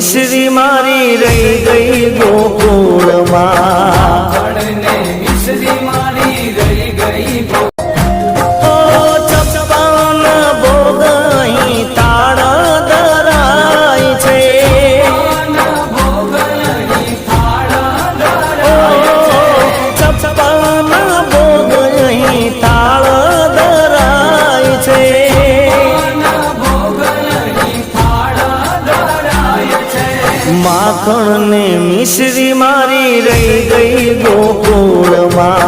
મિશ્રી મારી રહી ગઈ ગોકુળમાં મિશ્રી મારી રહી ગઈ છપ્પન ભોગ અહીં તાળ ધરાય છે છપ્પન ભોગ અહીં તાળ ધરાય છે માખણ ને મિશ્રી મારી રહી ગઈ ગોકુળમાં